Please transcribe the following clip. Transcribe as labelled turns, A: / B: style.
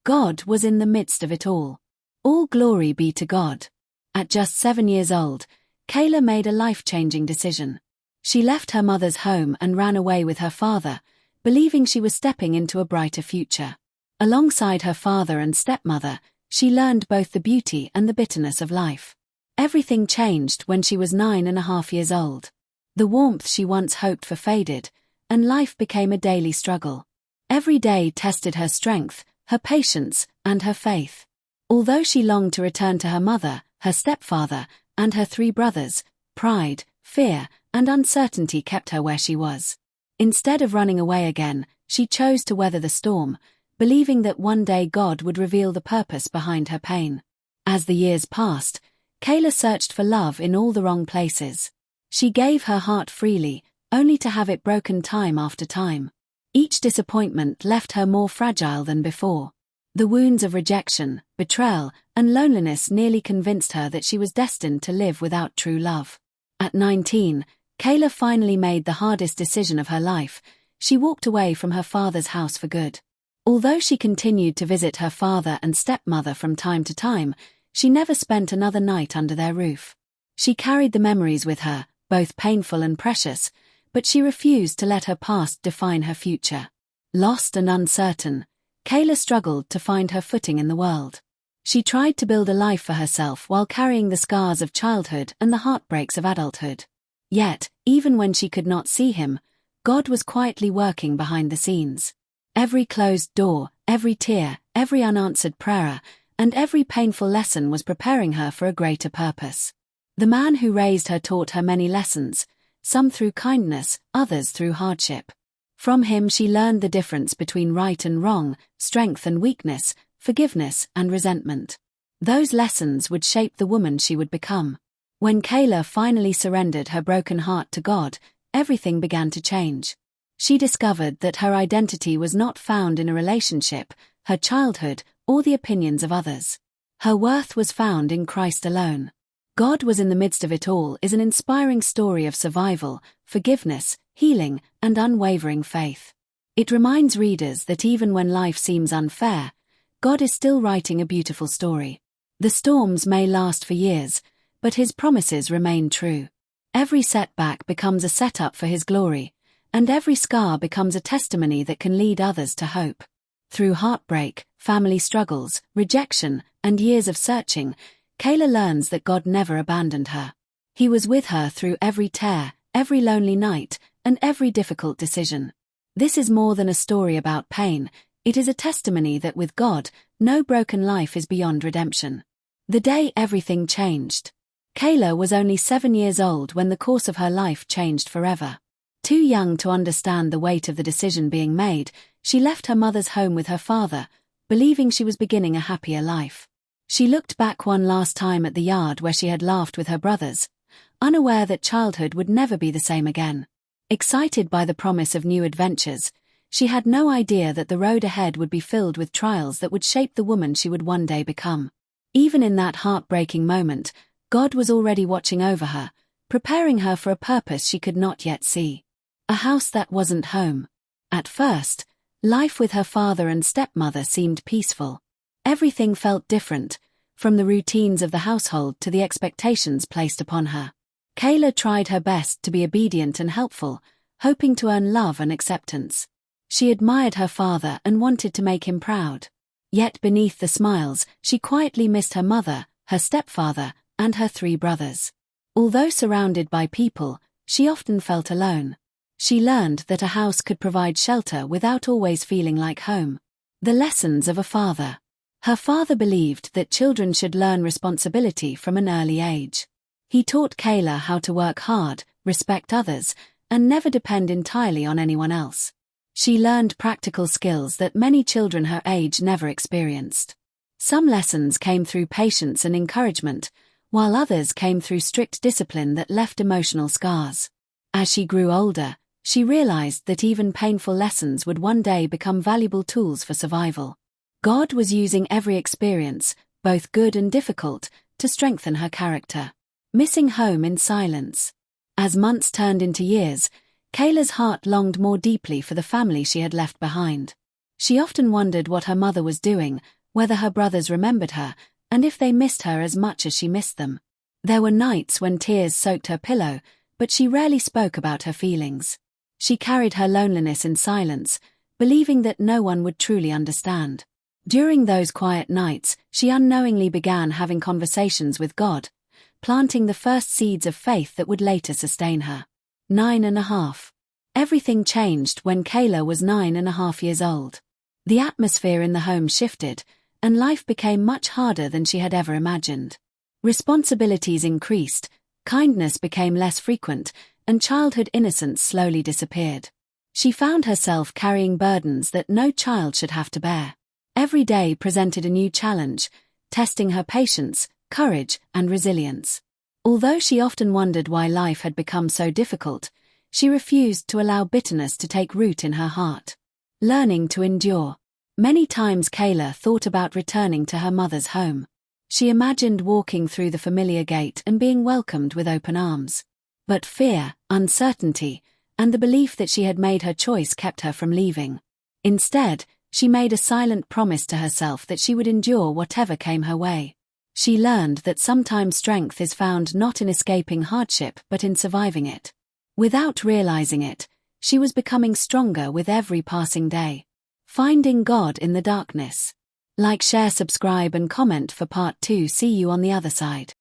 A: God was in the midst of it all. All glory be to God. At just 7 years old, Kayla made a life-changing decision. She left her mother's home and ran away with her father, believing she was stepping into a brighter future. Alongside her father and stepmother, she learned both the beauty and the bitterness of life. Everything changed when she was 9.5 years old. The warmth she once hoped for faded, and life became a daily struggle. Every day tested her strength, her patience, and her faith. Although she longed to return to her mother, her stepfather, and her 3 brothers, pride, fear, and uncertainty kept her where she was. Instead of running away again, she chose to weather the storm, believing that one day God would reveal the purpose behind her pain. As the years passed, Kayla searched for love in all the wrong places. She gave her heart freely, only to have it broken time after time. Each disappointment left her more fragile than before. The wounds of rejection, betrayal, and loneliness nearly convinced her that she was destined to live without true love. At 19, Kayla finally made the hardest decision of her life. She walked away from her father's house for good. Although she continued to visit her father and stepmother from time to time, she never spent another night under their roof. She carried the memories with her, both painful and precious, but she refused to let her past define her future. Lost and uncertain, Kayla struggled to find her footing in the world. She tried to build a life for herself while carrying the scars of childhood and the heartbreaks of adulthood. Yet, even when she could not see him, God was quietly working behind the scenes. Every closed door, every tear, every unanswered prayer, and every painful lesson was preparing her for a greater purpose. The man who raised her taught her many lessons, some through kindness, others through hardship. From him she learned the difference between right and wrong, strength and weakness, forgiveness and resentment. Those lessons would shape the woman she would become. When Kayla finally surrendered her broken heart to God, everything began to change. She discovered that her identity was not found in a relationship, her childhood, or the opinions of others. Her worth was found in Christ alone. God was in the midst of it all is an inspiring story of survival, forgiveness, healing, and unwavering faith. It reminds readers that even when life seems unfair, God is still writing a beautiful story. The storms may last for years, but His promises remain true. Every setback becomes a setup for His glory, and every scar becomes a testimony that can lead others to hope. Through heartbreak, family struggles, rejection, and years of searching, Kayla learns that God never abandoned her. He was with her through every tear, every lonely night, and every difficult decision. This is more than a story about pain, it is a testimony that with God, no broken life is beyond redemption. The day everything changed. Kayla was only 7 years old when the course of her life changed forever. Too young to understand the weight of the decision being made, she left her mother's home with her father, believing she was beginning a happier life. She looked back one last time at the yard where she had laughed with her brothers, unaware that childhood would never be the same again. Excited by the promise of new adventures, she had no idea that the road ahead would be filled with trials that would shape the woman she would one day become. Even in that heartbreaking moment, God was already watching over her, preparing her for a purpose she could not yet see. A house that wasn't home. At first, life with her father and stepmother seemed peaceful. Everything felt different, from the routines of the household to the expectations placed upon her. Kayla tried her best to be obedient and helpful, hoping to earn love and acceptance. She admired her father and wanted to make him proud. Yet beneath the smiles, she quietly missed her mother, her stepfather, and her 3 brothers. Although surrounded by people, she often felt alone. She learned that a house could provide shelter without always feeling like home. The lessons of a father. Her father believed that children should learn responsibility from an early age. He taught Kayla how to work hard, respect others, and never depend entirely on anyone else. She learned practical skills that many children her age never experienced. Some lessons came through patience and encouragement, while others came through strict discipline that left emotional scars. As she grew older, she realized that even painful lessons would one day become valuable tools for survival. God was using every experience, both good and difficult, to strengthen her character. Missing home in silence. As months turned into years, Kayla's heart longed more deeply for the family she had left behind. She often wondered what her mother was doing, whether her brothers remembered her, and if they missed her as much as she missed them. There were nights when tears soaked her pillow, but she rarely spoke about her feelings. She carried her loneliness in silence, believing that no one would truly understand. During those quiet nights, she unknowingly began having conversations with God, planting the first seeds of faith that would later sustain her. 9.5. Everything changed when Kayla was 9.5 years old. The atmosphere in the home shifted, and life became much harder than she had ever imagined. Responsibilities increased, kindness became less frequent, and childhood innocence slowly disappeared. She found herself carrying burdens that no child should have to bear. Every day presented a new challenge, testing her patience, courage, and resilience. Although she often wondered why life had become so difficult, she refused to allow bitterness to take root in her heart. Learning to endure. Many times Kayla thought about returning to her mother's home. She imagined walking through the familiar gate and being welcomed with open arms. But fear, uncertainty, and the belief that she had made her choice kept her from leaving. Instead, she made a silent promise to herself that she would endure whatever came her way. She learned that sometimes strength is found not in escaping hardship but in surviving it. Without realizing it, she was becoming stronger with every passing day. Finding God in the darkness. Like, share, subscribe, and comment for part 2. See you on the other side.